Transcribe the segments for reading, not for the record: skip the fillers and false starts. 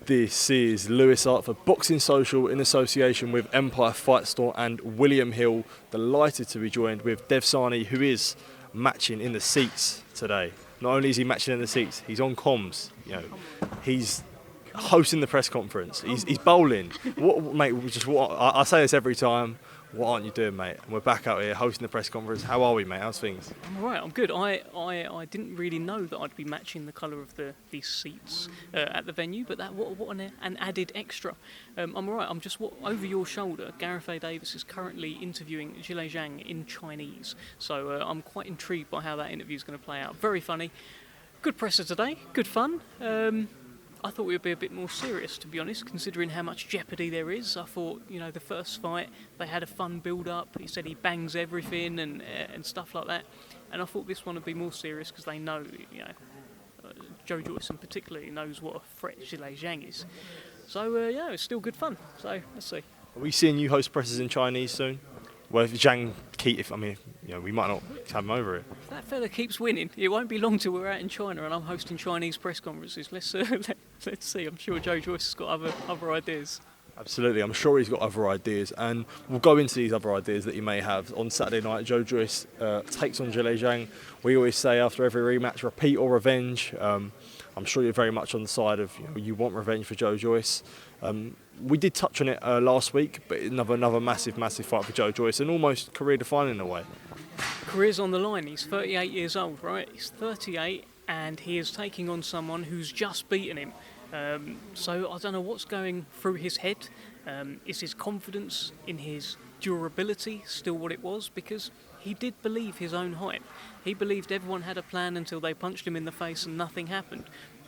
This is Lewis Hart for Boxing Social in association with Empire Fight Store and William Hill. Delighted to be joined with Dev Sahni, who is matching in the seats today. Not only is he matching in the seats, he's on comms. He's hosting the press conference. He's bowling. I say this every time. What aren't you doing, mate? And we're back out here hosting the press conference. How are we, mate? How's things? I'm all right. I'm good. I didn't really know that I'd be matching the colour of these seats at the venue, but what an added extra. I'm all right. I'm just over your shoulder. Gareth A. Davis is currently interviewing Zhilei Zhang in Chinese, so I'm quite intrigued by how that interview is going to play out. Very funny. Good presser today. Good fun. I thought we would be a bit more serious, to be honest, considering how much jeopardy there is. I thought, the first fight, they had a fun build-up. He said he bangs everything and stuff like that. And I thought this one would be more serious because they know, Joe Joyce in particular knows what a threat Zhilei Zhang is. So, it's still good fun. So, let's see. Are we seeing you host presses in Chinese soon? Well, if Zhang we might not have him over it. If that fella keeps winning, it won't be long till we're out in China and I'm hosting Chinese press conferences. Let's see. I'm sure Joe Joyce has got other ideas. Absolutely, I'm sure he's got other ideas, and we'll go into these other ideas that he may have. On Saturday night, Joe Joyce takes on Zhilei Zhang. We always say after every rematch, repeat or revenge. I'm sure you're very much on the side of you want revenge for Joe Joyce. We did touch on it last week, but another massive fight for Joe Joyce, and almost career-defining in a way. Career's on the line. He's 38 years old, right? He's 38, and he is taking on someone who's just beaten him. So I don't know what's going through his head. Is his confidence in his durability still what it was? Because he did believe his own hype. He believed everyone had a plan until they punched him in the face and nothing happened.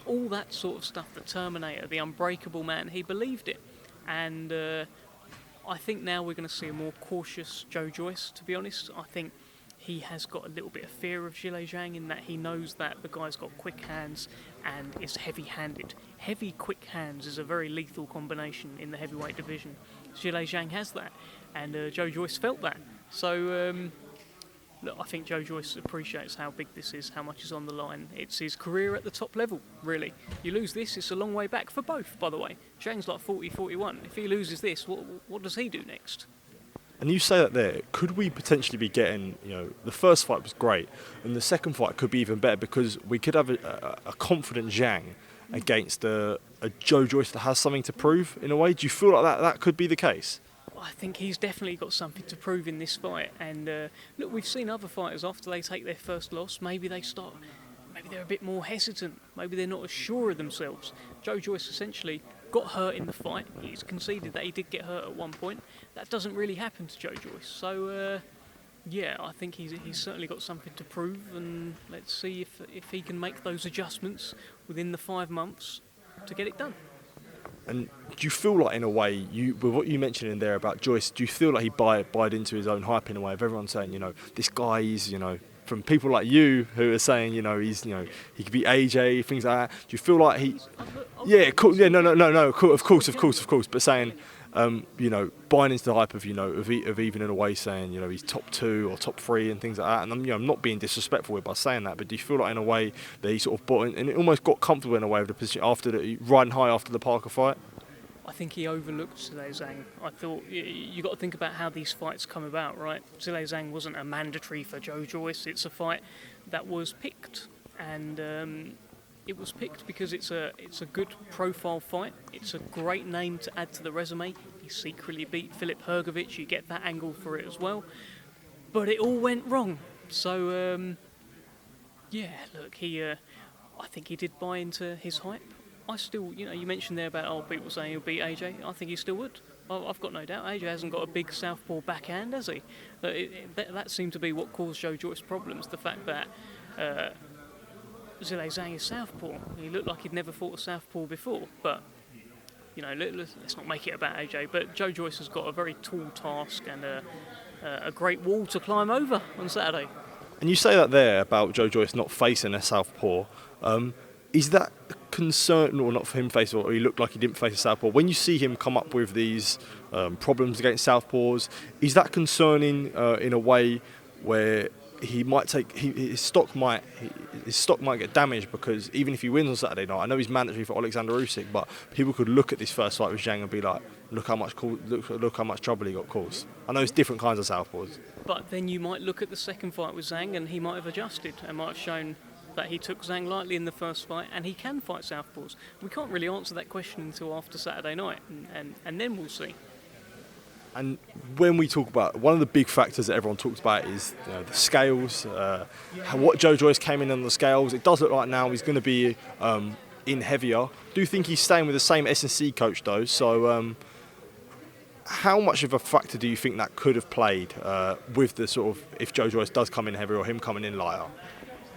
All that sort of stuff, the Terminator, the Unbreakable Man, he believed it. And I think now we're going to see a more cautious Joe Joyce, to be honest. I think he has got a little bit of fear of Zhilei Zhang in that he knows that the guy's got quick hands and is heavy-handed. Heavy, quick hands is a very lethal combination in the heavyweight division. Zhilei Zhang has that, and Joe Joyce felt that. So, look, I think Joe Joyce appreciates how big this is, how much is on the line. It's his career at the top level, really. You lose this, it's a long way back for both, by the way. Zhang's like 40, 41. If he loses this, what does he do next? And you say that there, could we potentially be getting, the first fight was great, and the second fight could be even better because we could have a confident Zhang against a Joe Joyce that has something to prove in a way? Do you feel like that could be the case? I think he's definitely got something to prove in this fight. And look, we've seen other fighters after they take their first loss, maybe they're a bit more hesitant, maybe they're not as sure of themselves. Joe Joyce essentially got hurt in the fight. He's conceded that he did get hurt at one point. That doesn't really happen to Joe Joyce. So, I think he's certainly got something to prove, and let's see if he can make those adjustments within the 5 months to get it done. And do you feel like, in a way, with what you mentioned in there about Joyce, do you feel like he bought into his own hype in a way of everyone saying, this guy is, from people like you who are saying, he's, he could be AJ, things like that. Do you feel like he? Yeah, cool. Yeah, no. Of course. But saying, buying into the hype of, of even in a way saying, he's top 2 or top 3 and things like that. And I'm not being disrespectful by saying that, but do you feel like in a way that he sort of bought in, and it almost got comfortable in a way of the position riding high after the Parker fight? I think he overlooked Zhilei Zhang. I thought you got to think about how these fights come about, right? Zhilei Zhang wasn't a mandatory for Joe Joyce. It's a fight that was picked, and it was picked because it's a good profile fight. It's a great name to add to the resume. He secretly beat Filip Hrgović. You get that angle for it as well, but it all went wrong. So look, I think he did buy into his hype. I still, you mentioned there about people saying he'll beat AJ. I think he still would. I've got no doubt. AJ hasn't got a big southpaw backhand, has he? That seemed to be what caused Joe Joyce problems. The fact that Zhilei Zhang is southpaw. He looked like he'd never fought a southpaw before. But let's not make it about AJ. But Joe Joyce has got a very tall task and a great wall to climb over on Saturday. And you say that there about Joe Joyce not facing a southpaw. Is that concerned, or not for him face, or he looked like he didn't face a southpaw? When you see him come up with these problems against southpaws, is that concerning in a way where he might take his stock might get damaged? Because even if he wins on Saturday night, I know he's mandatory for Alexander Usyk, but people could look at this first fight with Zhang and be like, look how much trouble he got caused. I know it's different kinds of southpaws. But then you might look at the second fight with Zhang and he might have adjusted and might have shown that he took Zhang lightly in the first fight and he can fight southpaws. We can't really answer that question until after Saturday night, and then we'll see. And when we talk about, one of the big factors that everyone talks about is the scales, what Joe Joyce came in on the scales. It does look like now he's going to be in heavier. Do you think he's staying with the same S&C coach though? So how much of a factor do you think that could have played with the sort of, if Joe Joyce does come in heavier or him coming in lighter?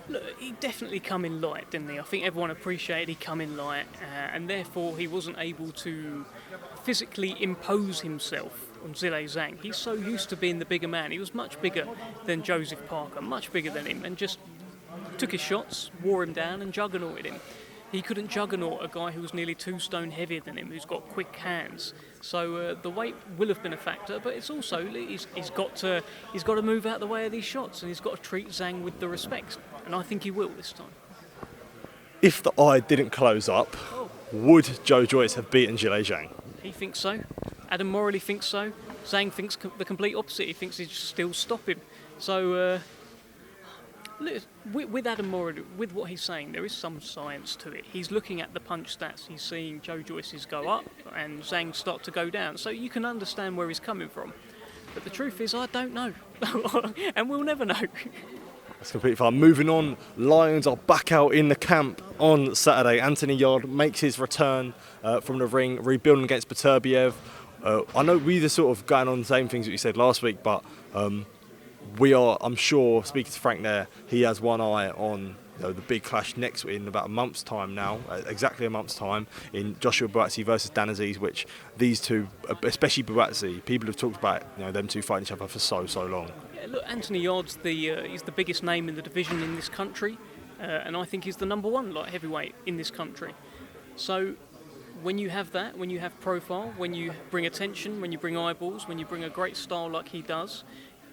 Look, he definitely come in light, didn't he? I think everyone appreciated he come in light, and therefore he wasn't able to physically impose himself on Zhilei Zhang. He's so used to being the bigger man. He was much bigger than Joseph Parker, much bigger than him, and just took his shots, wore him down and juggernauted him. He couldn't juggernaut a guy who was nearly 2 stone heavier than him, who's got quick hands. So the weight will have been a factor, but it's also he's got to move out the way of these shots, and he's got to treat Zhang with the respect, and I think he will this time. If the eye didn't close up, would Joe Joyce have beaten Zhilei Zhang? He thinks so. Adam Morley thinks so. Zhang thinks the complete opposite. He thinks he'd still stop him. So with Adam Morley, with what he's saying, there is some science to it. He's looking at the punch stats. He's seeing Joe Joyce's go up and Zhang start to go down. So you can understand where he's coming from. But the truth is, I don't know. And we'll never know. That's completely fine. Moving on, Lions are back out in the camp on Saturday. Anthony Yarde makes his return from the ring, rebuilding against Beterbiev. I know we were sort of going on the same things that you said last week, but we are, I'm sure, speaking to Frank there, he has one eye on the big clash next in about a month's time now, exactly a month's time, in Joshua Buatsi versus Dan Aziz, which these two, especially Buatsi, people have talked about them two fighting each other for so long. Yeah, look, Anthony Yarde's he's the biggest name in the division in this country, and I think he's the number one light heavyweight in this country. So when you have that, when you have profile, when you bring attention, when you bring eyeballs, when you bring a great style like he does,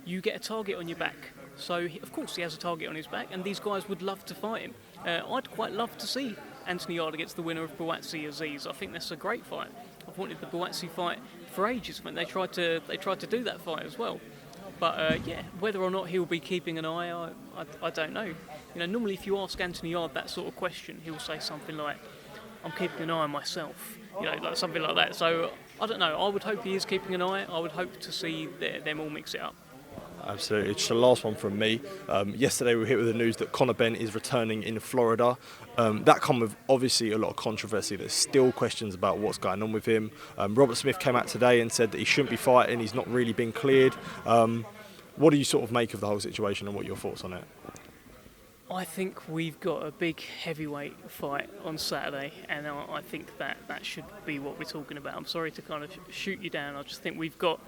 you get a target on your back. So, of course, he has a target on his back, and these guys would love to fight him. I'd quite love to see Anthony Yarde against the winner of Buatsi Aziz. I think that's a great fight. I've wanted the Buatsi fight for ages. I mean, they tried to do that fight as well. But whether or not he'll be keeping an eye, I don't know. Normally if you ask Anthony Yarde that sort of question, he'll say something like, "I'm keeping an eye on myself," like something like that. So I don't know. I would hope he is keeping an eye. I would hope to see them all mix it up. Absolutely. Just the last one from me. Yesterday we were hit with the news that Conor Benn is returning in Florida. That come with obviously a lot of controversy. There's still questions about what's going on with him. Robert Smith came out today and said that he shouldn't be fighting. He's not really been cleared. What do you sort of make of the whole situation, and what are your thoughts on it? I think we've got a big heavyweight fight on Saturday, and I think that should be what we're talking about. I'm sorry to kind of shoot you down. I just think we've got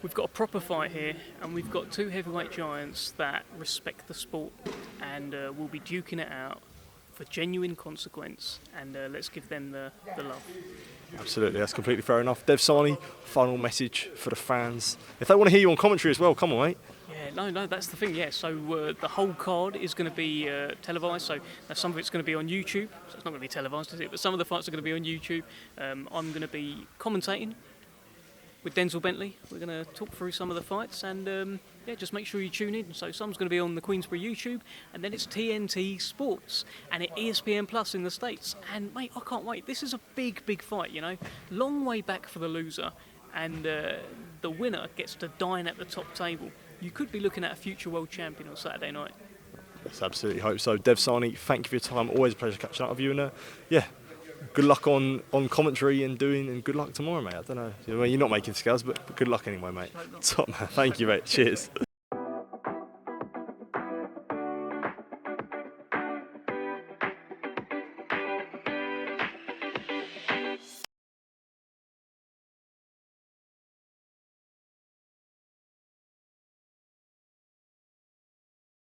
a proper fight here, and we've got two heavyweight giants that respect the sport and will be duking it out for genuine consequence, and let's give them the love. Absolutely, that's completely fair enough. Dev Sahni, final message for the fans. If they want to hear you on commentary as well, come on, mate. Yeah, no, that's the thing, yeah. So the whole card is going to be televised, so some of it's going to be on YouTube. So it's not going to be televised, is it? But some of the fights are going to be on YouTube. I'm going to be commentating with Denzel Bentley. We're going to talk through some of the fights, and just make sure you tune in. So some's going to be on the Queensbury YouTube, and then it's TNT Sports and at ESPN Plus in the States. And mate, I can't wait. This is a big fight, long way back for the loser, and the winner gets to dine at the top table. You could be looking at a future world champion on Saturday night. Let's absolutely hope so. Dev Sahni, thank you for your time. Always a pleasure catching up with you, and good luck on commentary and good luck tomorrow, mate. I don't know. You're not making scales, but good luck anyway, mate. Top man. Thank you, mate. Cheers.